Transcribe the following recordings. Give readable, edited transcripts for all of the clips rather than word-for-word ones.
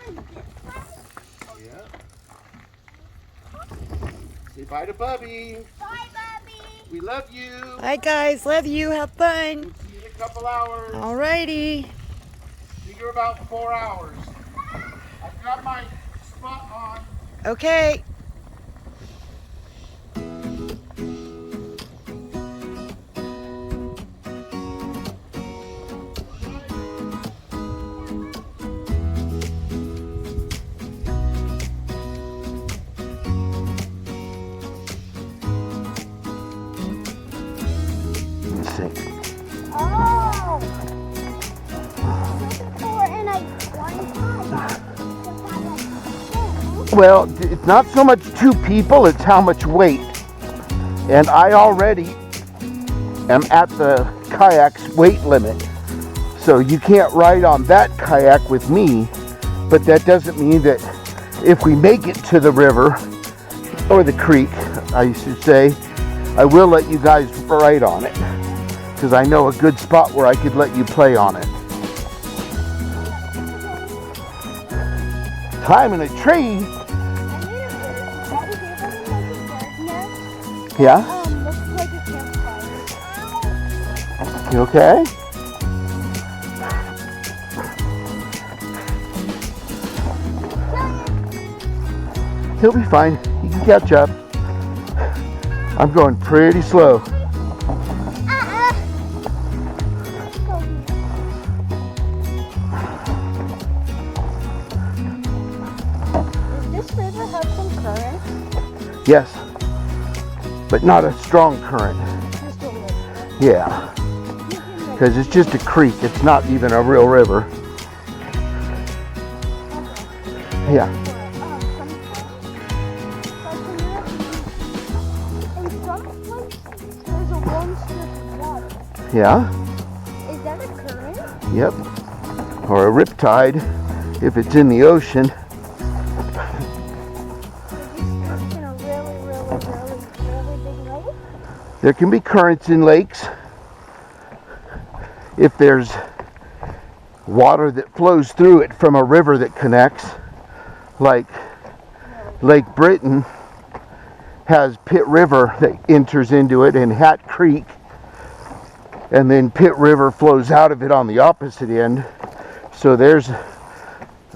Oh, yeah. Say bye to Bubby. Bye, Bubby. We love you. Bye guys, love you, have fun. We'll see you in a couple hours. Alrighty. Figure about 4 hours. I've got my spot on. Okay. Let's see. Oh. Well, it's not so much 2 people, it's how much weight. And I already am at the kayak's weight limit. So you can't ride on that kayak with me, but that doesn't mean that if we make it to the river, or the creek, I should say, I will let you guys ride on it. Because I know a good spot where I could let you play on it. Climbing a tree. Yeah? Looks like a campfire. You okay? He'll be fine. He can catch up. I'm going pretty slow. Does this river have some current? Yes. But not a strong current. Just a little. Yeah. Because it's just a creek. It's not even a real river. Yeah. In some places, there's a long strip of water. Yeah. Is that a current? Yep. Or a riptide if it's in the ocean. Is this in a really, really, really, really big lake? There can be currents in lakes if there's water that flows through it from a river that connects, like Lake Britain has Pitt River that enters into it, and Hat Creek, and then Pitt River flows out of it on the opposite end. So there's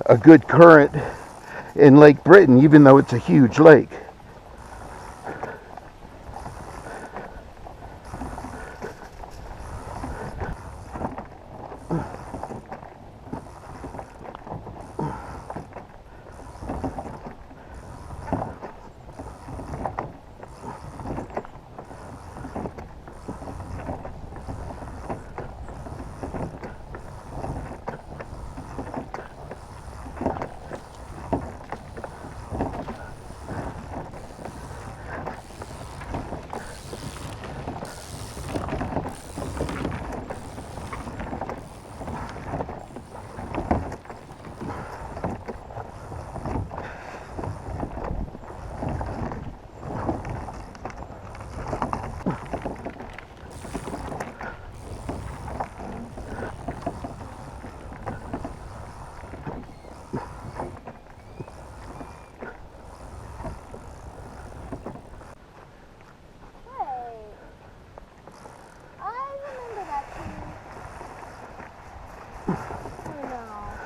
a good current in Lake Britain, even though it's a huge lake.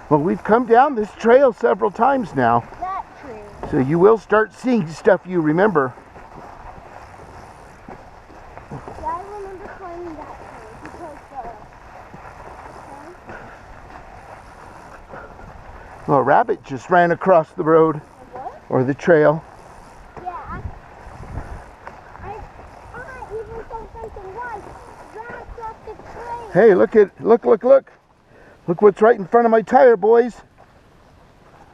Well, we've come down this trail several times now, That tree. so you will start seeing stuff you remember. Yeah, I remember climbing that tree because Well, a rabbit just ran across the road what? or the trail. Yeah. I even saw something white wrapped up the tree. Hey, look. Look what's right in front of my tire, boys.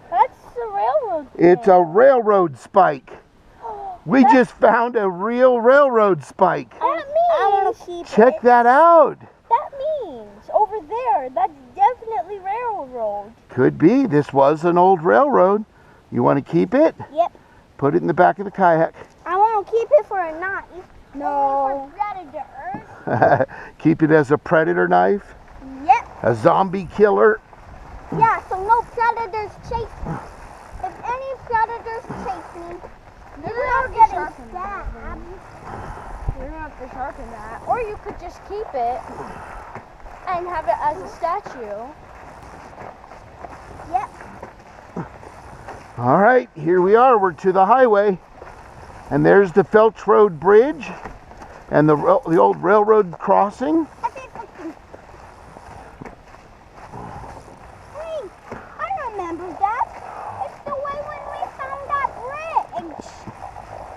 That's the railroad. It's a railroad spike. We just found a real railroad spike. That means I want to keep Check that out. That means over there. That's definitely railroad. Could be. This was an old railroad. You want to keep it? Yep. Put it in the back of the kayak. I want to keep it for a knife. No. For predators. Keep it as a predator knife. Yep. A zombie killer. Yeah, so no predators predators chase me. If any predators chase me, you're getting stabbed. You don't have to sharpen that. Or you could just keep it and have it as a statue. Yep. All right, here we are. We're to the highway. And there's the Felch Road Bridge and the old railroad crossing. Hey, I remember that. It's the way when we found that bridge.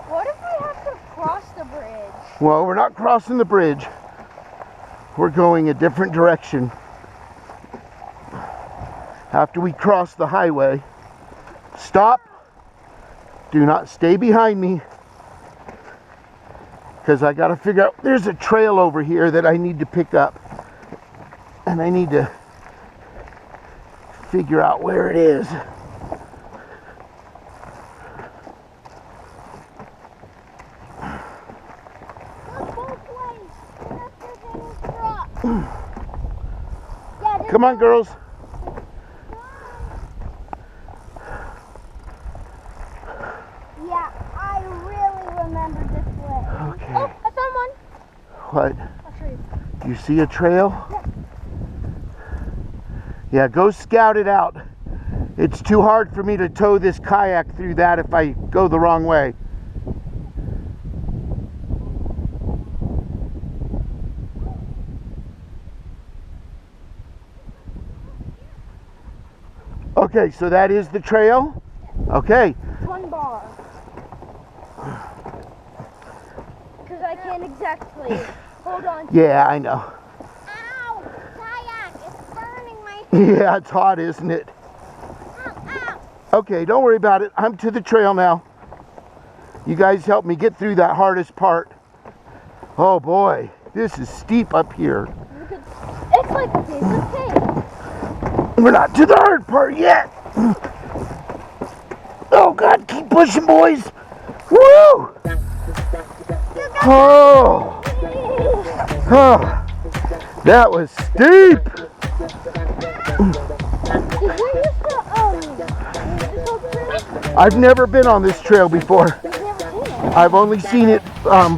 What if we have to cross the bridge? Well, we're not crossing the bridge. We're going a different direction. After we cross the highway, stop. Do not stay behind me. Because I got to figure out, there's a trail over here that I need to pick up. And I need to figure out where it is. Look both ways. Look, there's any truck. Come on, girls. Yeah, I really remember this way. Okay. Oh, I found one. What? I'll show you. Do you see a trail? Yeah, go scout it out. It's too hard for me to tow this kayak through that if I go the wrong way. Okay, so that is the trail? Okay. One bar. Because I can't exactly hold on to Yeah, I know. Ow! Kayak! It's burning my... Yeah, it's hot, isn't it? Ow, ow! Okay, don't worry about it. I'm to the trail now. You guys help me get through that hardest part. Oh boy, this is steep up here. It's like a piece of cake. We're not to the hard part yet. Oh God, keep pushing, boys. Woo! Oh, oh, that was steep. I've never been on this trail before. I've only seen it on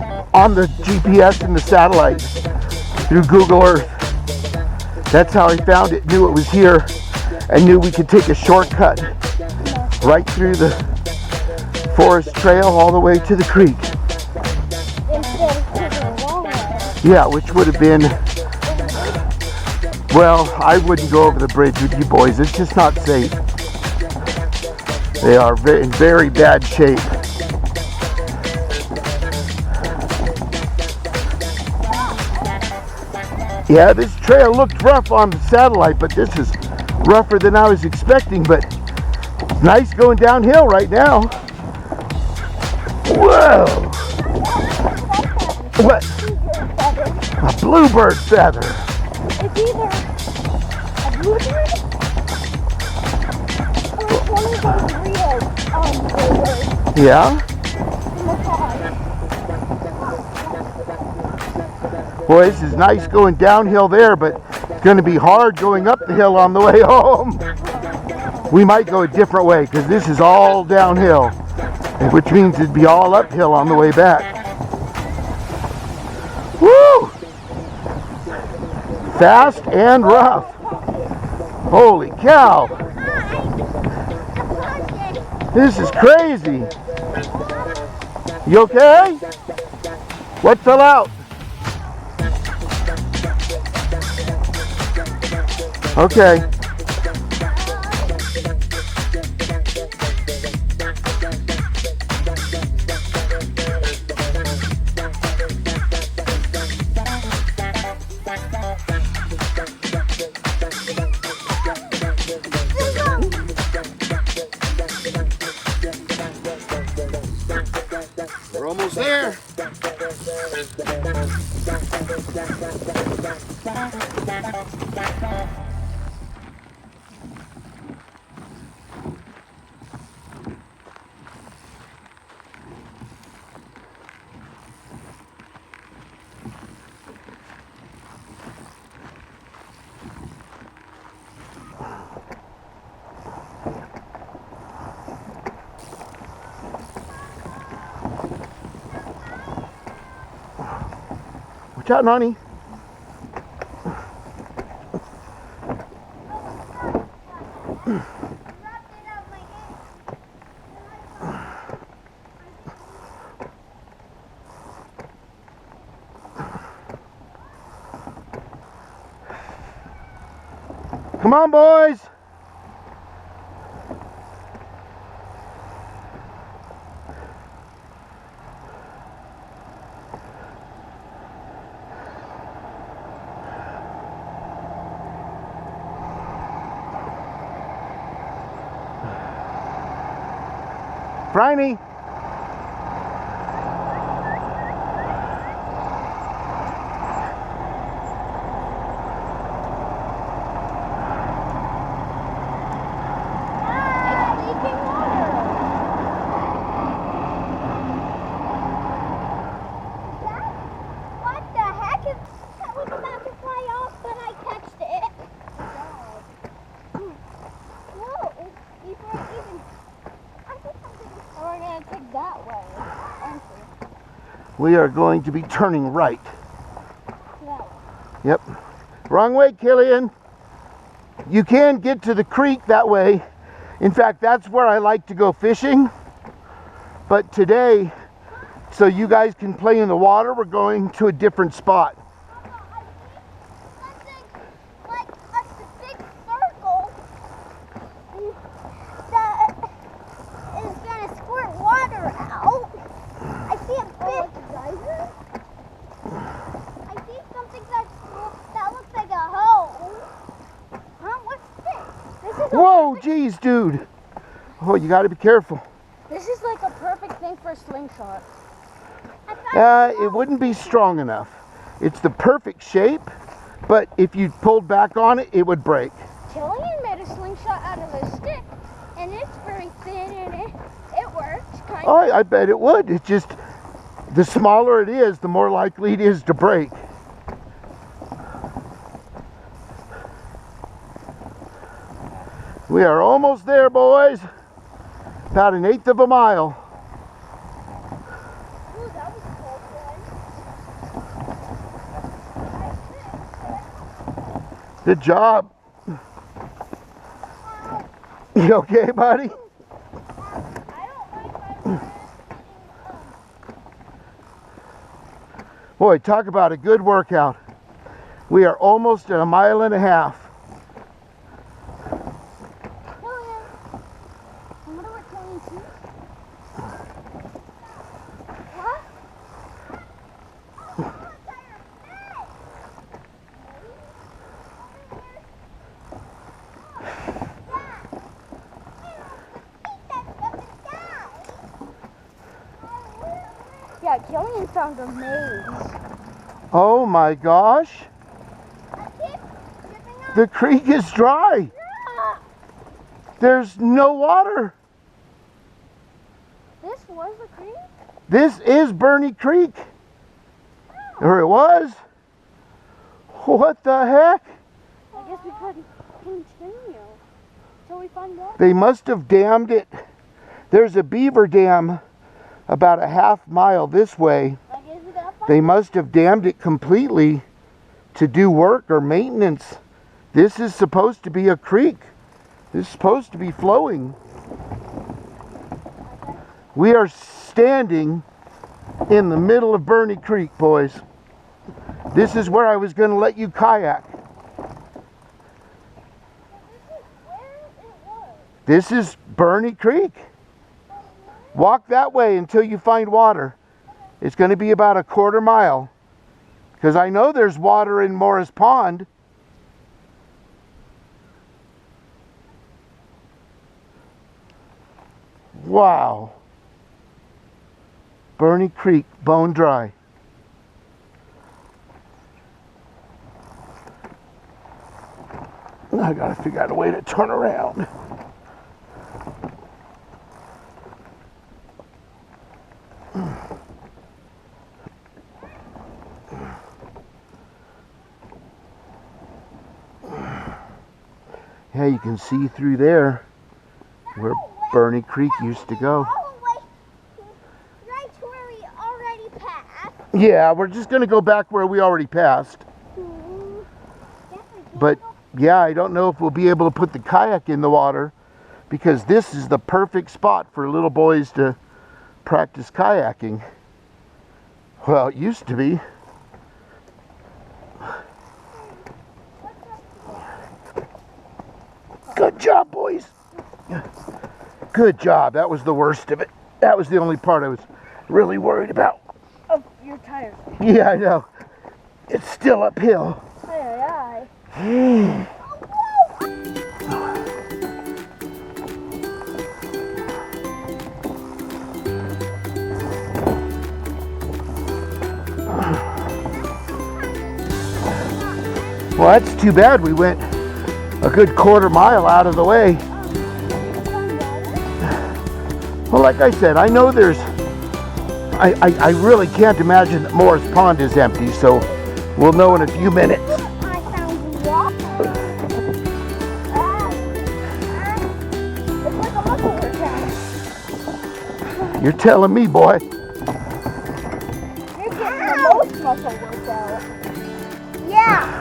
the GPS and the satellite through Google Earth. That's how I found it, knew it was here, and knew we could take a shortcut right through the forest trail all the way to the creek. Yeah, which would have been, well, I wouldn't go over the bridge with you boys. It's just not safe. They are in very bad shape. Yeah, this trail looked rough on the satellite, but this is rougher than I was expecting, but nice going downhill right now. Whoa! What? A bluebird feather. It's either a bluebird or it's one of those real bluebirds Yeah? in the car. Boy, this is nice going downhill there, but it's going to be hard going up the hill on the way home. We might go a different way because this is all downhill, which means it'd be all uphill on the way back. Woo! Fast and rough. Holy cow. This is crazy. You okay? What fell out? Okay. We're almost there. out, Nani. Come on, boys. Briney. We are going to be turning right. Yep. Wrong way, Killian. You can get to the creek that way. In fact, that's where I like to go fishing. But today, so you guys can play in the water, we're going to a different spot. Like a big circle that is going to squirt water out. I see a big geyser. I see something that looks like a hole. Huh? What's this? This is Whoa, geez, dude. Oh, you got to be careful. This is like a perfect thing for a slingshot. It wouldn't be strong enough. It's the perfect shape, but if you pulled back on it, it would break. Killian made a slingshot out of a stick, and it's very thin, and it works kind Oh, of. I bet it would. It's just, the smaller it is, the more likely it is to break. We are almost there, boys. About 1/8 of a mile. Ooh, that was a close one. Good job. You okay, buddy? Boy, talk about a good workout. We are almost at 1.5 miles. Yeah, Killian found a maze. Oh my gosh. The creek is dry. There's no water. This was a creek? This is Burney Creek. Or it was. What the heck? I guess we could continue till we find water. They must have dammed it. There's a beaver dam about 1/2 mile this way. I guess we gotta find They must have dammed it completely to do work or maintenance. This is supposed to be a creek. This is supposed to be flowing. We are standing in the middle of Burney Creek, boys. This is where I was going to let you kayak. This is Burney Creek. Walk that way until you find water. It's going to be about 1/4 mile. Because I know there's water in Morris Pond. Wow. Burney Creek, bone dry. I gotta figure out a way to turn around. Yeah, you can see through there where Burney Creek used to go. Right to where we already passed. Yeah, we're just going to go back where we already passed. But yeah, I don't know if we'll be able to put the kayak in the water, because this is the perfect spot for little boys to practice kayaking. Well, it used to be. Good job, boys. Good job. That was the worst of it. That was the only part I was really worried about. Oh, you're tired. Yeah, I know. It's still uphill. Aye, aye. Well, that's too bad. We went a good quarter-mile out of the way. Well, like I said, I know there's... I really can't imagine that Morris Pond is empty, so we'll know in a few minutes. I found water. It's like a muscle workout. You're telling me, boy. You're getting the most muscle workout. Yeah.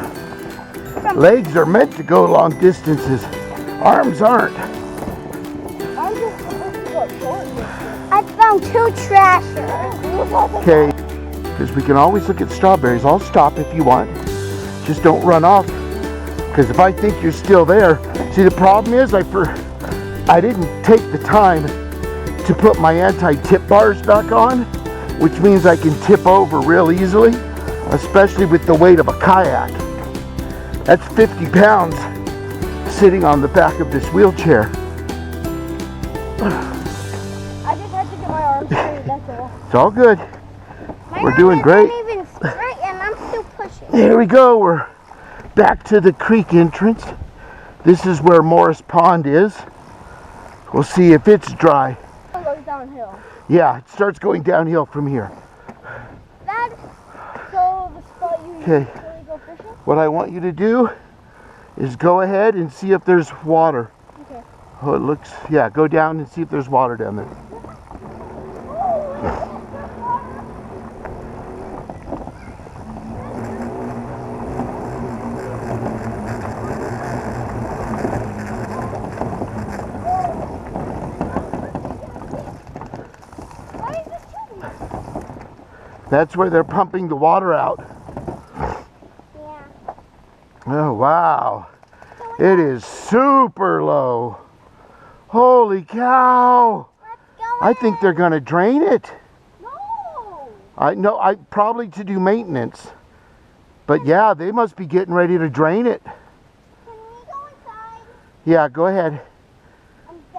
Legs are meant to go long distances. Arms aren't. I'm just supposed to go short distance. I found 2 trashers. Okay, because we can always look at strawberries. I'll stop if you want. Just don't run off, because if I think you're still there... See, the problem is I didn't take the time to put my anti-tip bars back on, which means I can tip over real easily, especially with the weight of a kayak. That's 50 pounds sitting on the back of this wheelchair. I just had to get my arms straight, that's all. It's all good. My We're doing arms great. aren't even straight and I'm still pushing. There we go. We're back to the creek entrance. This is where Morris Pond is. We'll see if it's dry. It goes downhill. Yeah, it starts going downhill from here. That's so the spot you Okay. usually go fishing? What I want you to do is go ahead and see if there's water. Okay. Oh, it looks, yeah, go down and see if there's water down there. Why is this chilly? That's where they're pumping the water out. Yeah. Oh, wow. It is super low. Holy cow. Let's go. I think they're going to drain it. No! I know, probably to do maintenance. But yeah, they must be getting ready to drain it. Can we go inside? Yeah, go ahead.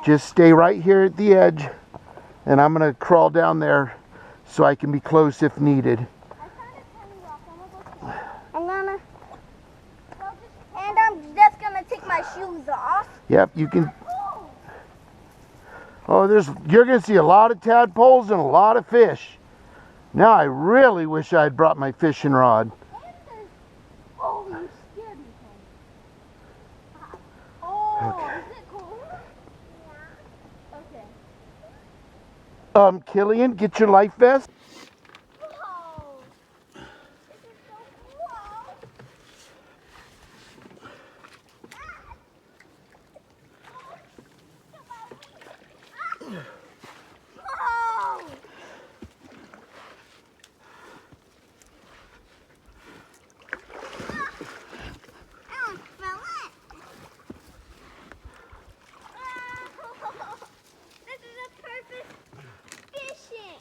Just stay right here at the edge. And I'm going to crawl down there so I can be close if needed. I found a tiny rock. I'm gonna and I'm just gonna take my shoes off. Yep, you can. Oh, you're going to see a lot of tadpoles and a lot of fish. Now I really wish I had brought my fishing rod. Oh, you scared me. Oh, Okay. is it cold? Okay. Killian, get your life vest. Whoa. This is so cool. Whoa. I almost fell in. This is a perfect fishing.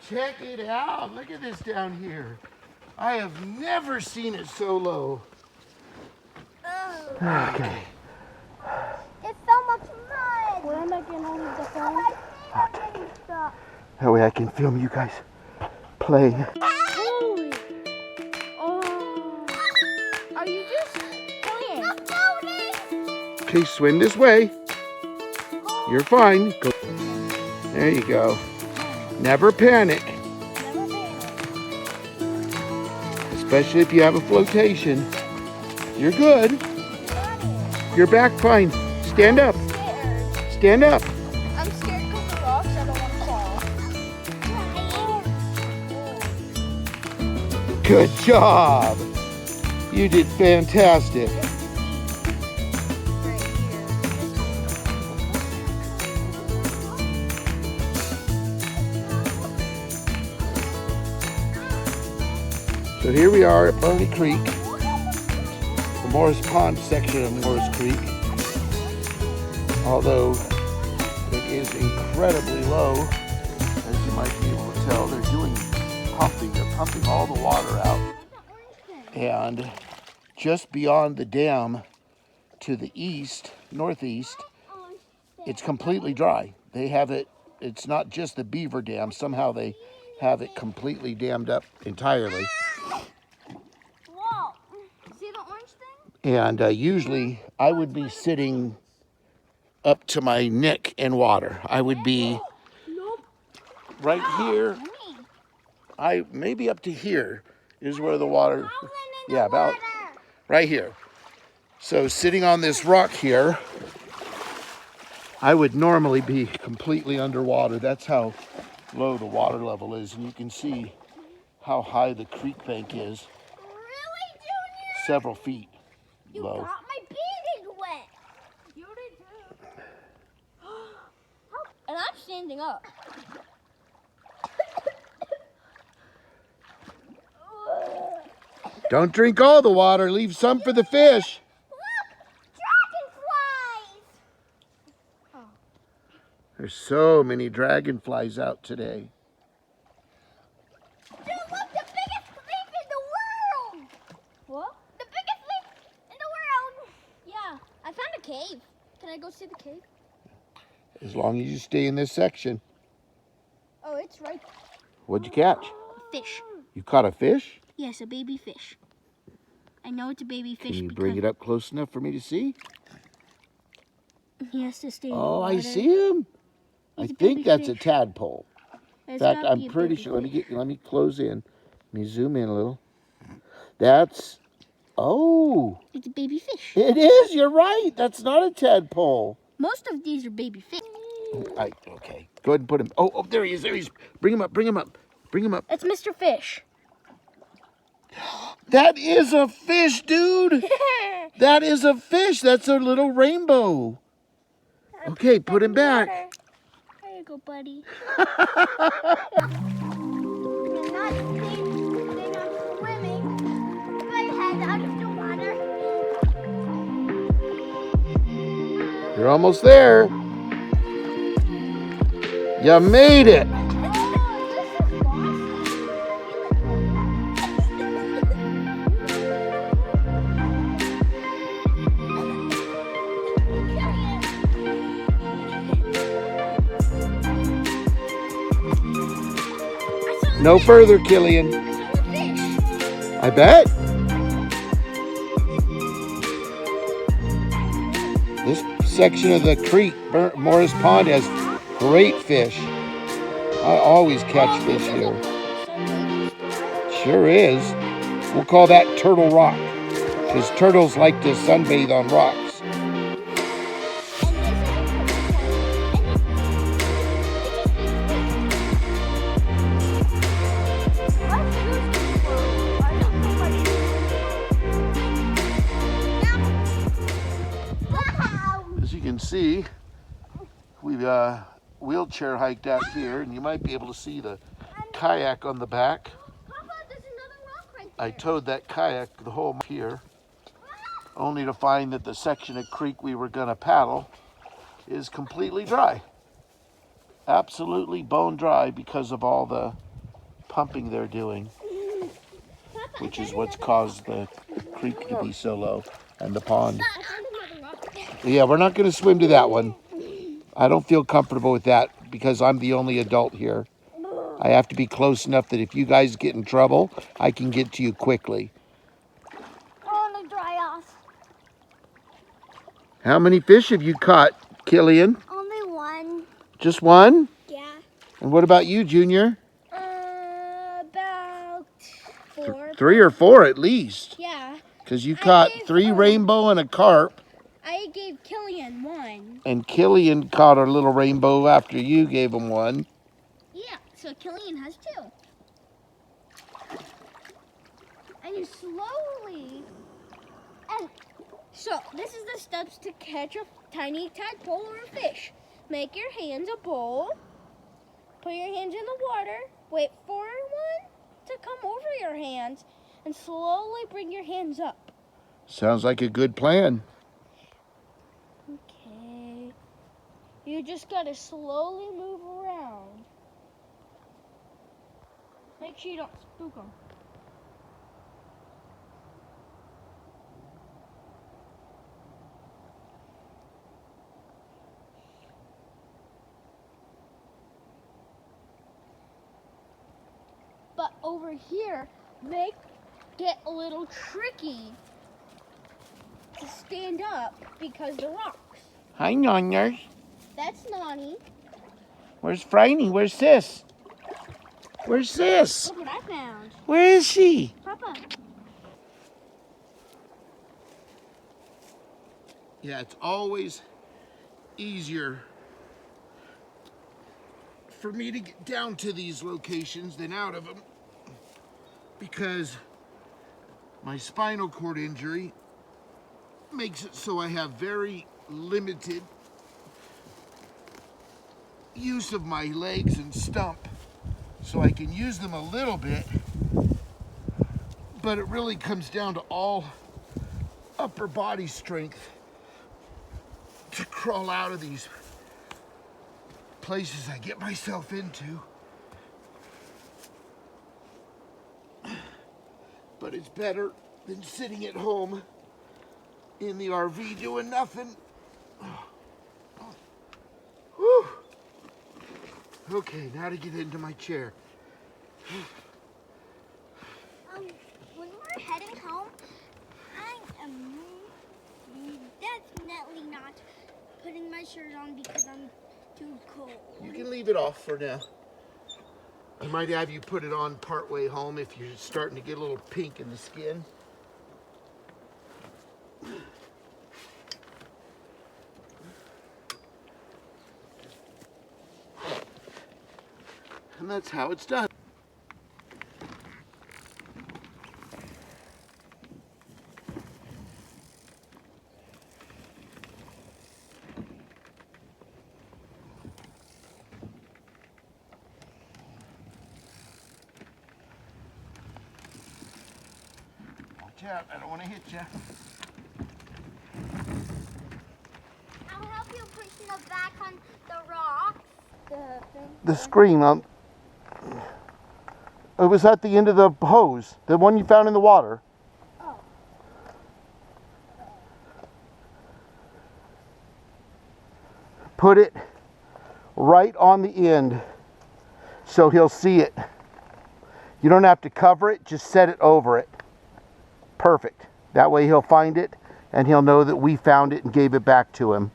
Check it out. Look at this down here. I have never seen it so low. Okay. It's so much mud. Where am I getting all of the phone? My feet are getting stuck. That way I can film you guys playing. Holy. Oh. Are you just playing? I'm floating. Okay, swim this way. You're fine. Go. There you go. Never panic. Never been. Especially if you have a flotation. You're good. You're back fine. Stand up. Scared. Stand up. I'm scared because the rocks. I don't want to fall. Good job. You did fantastic. So here we are at Burney Creek, the Morris Pond section of Morris Creek. Although it is incredibly low, as you might be able to tell, they're doing pumping. They're pumping all the water out. And just beyond the dam to the east, northeast, it's completely dry. They have it, it's not just the beaver dam. Somehow they have it completely dammed up entirely. Whoa. See the orange thing? And usually I would be sitting up to my neck in water. I would be right here. Maybe up to here is where the water, yeah, about right here. So sitting on this rock here, I would normally be completely underwater. That's how low the water level is. And you can see how high the creek bank is. Really, Junior? Several feet You low. got my beard wet. You did too. And I'm standing up. Don't drink all the water. Leave some for the fish. Look! Dragonflies! There's so many dragonflies out today. Dude, look! The biggest leaf in the world! What? The biggest leaf in the world! Yeah. I found a cave. Can I go see the cave? As long as you stay in this section. Oh, it's right. What'd you catch? Fish. You caught a fish? Yes, a baby fish. I know it's a baby fish. Can you bring it up close enough for me to see? He has to stay in the Oh, water. I see him. I It's a think baby that's a fish. tadpole. In It's fact, gotta be I'm a pretty baby sure. fish. Let me close in. Let me zoom in a little. That's, oh, It's a baby fish. it is. You're right. That's not a tadpole. Most of these are baby fish. Okay. Go ahead and put him. Oh, there he is. There he is. Bring him up. Bring him up. Bring him up. It's Mr. Fish. That is a fish, dude. That is a fish. That's a little rainbow. Okay, put him back. There you go, buddy. They're not swimming. My head out of the water. You're almost there. You made it. No further, Killian. I bet. This section of the creek, Morris Pond, has great fish. I always catch fish here. Sure is. We'll call that Turtle Rock, because turtles like to sunbathe on rocks. As you can see, we've wheelchair hiked out here, and you might be able to see the kayak on the back. Papa, there's another rock right there. I towed that kayak the whole here, only to find that the section of creek we were going to paddle is completely dry. Absolutely bone dry because of all the pumping they're doing, which is what's caused the creek to be so low and the pond. Yeah, we're not going to swim to that one. I don't feel comfortable with that because I'm the only adult here. I have to be close enough that if you guys get in trouble, I can get to you quickly. I want to dry off. How many fish have you caught, Killian? Only one. Just one? Yeah. And what about you, Junior? About 4. 3 or 4 at least. Yeah. Because you caught 3 rainbow and a carp. I gave Killian 1. And Killian caught a little rainbow after you gave him 1. Yeah, so Killian has 2. and you slowly, and so this is the steps to catch a tiny tadpole or a fish. Make your hands a bowl, put your hands in the water, wait for one to come over your hands, and slowly bring your hands up. Sounds like a good plan. Okay. You just gotta slowly move around. Make sure you don't spook them. But over here, get a little tricky to stand up because the rocks. Hi, Nonyers. That's Nani. Where's Franny? Where's Sis? Where's Sis? Look what I found. Where is she? Papa. Yeah, it's always easier for me to get down to these locations than out of them because my spinal cord injury makes it so I have very limited use of my legs and stump. So I can use them a little bit, but it really comes down to all upper body strength to crawl out of these places I get myself into. But it's better than sitting at home in the RV doing nothing. Whew. Okay, now to get into my chair. When we're heading home, I am definitely not putting my shirt on because I'm too cold. You can leave it off for now. I might have you put it on partway home if you're starting to get a little pink in the skin. And that's how it's done. Watch out, I don't want to hit you. I'll help you push the back on the rocks. The screen on. It was at the end of the hose, the one you found in the water. Oh. Put it right on the end so he'll see it. You don't have to cover it, just set it over it. Perfect. That way he'll find it and he'll know that we found it and gave it back to him.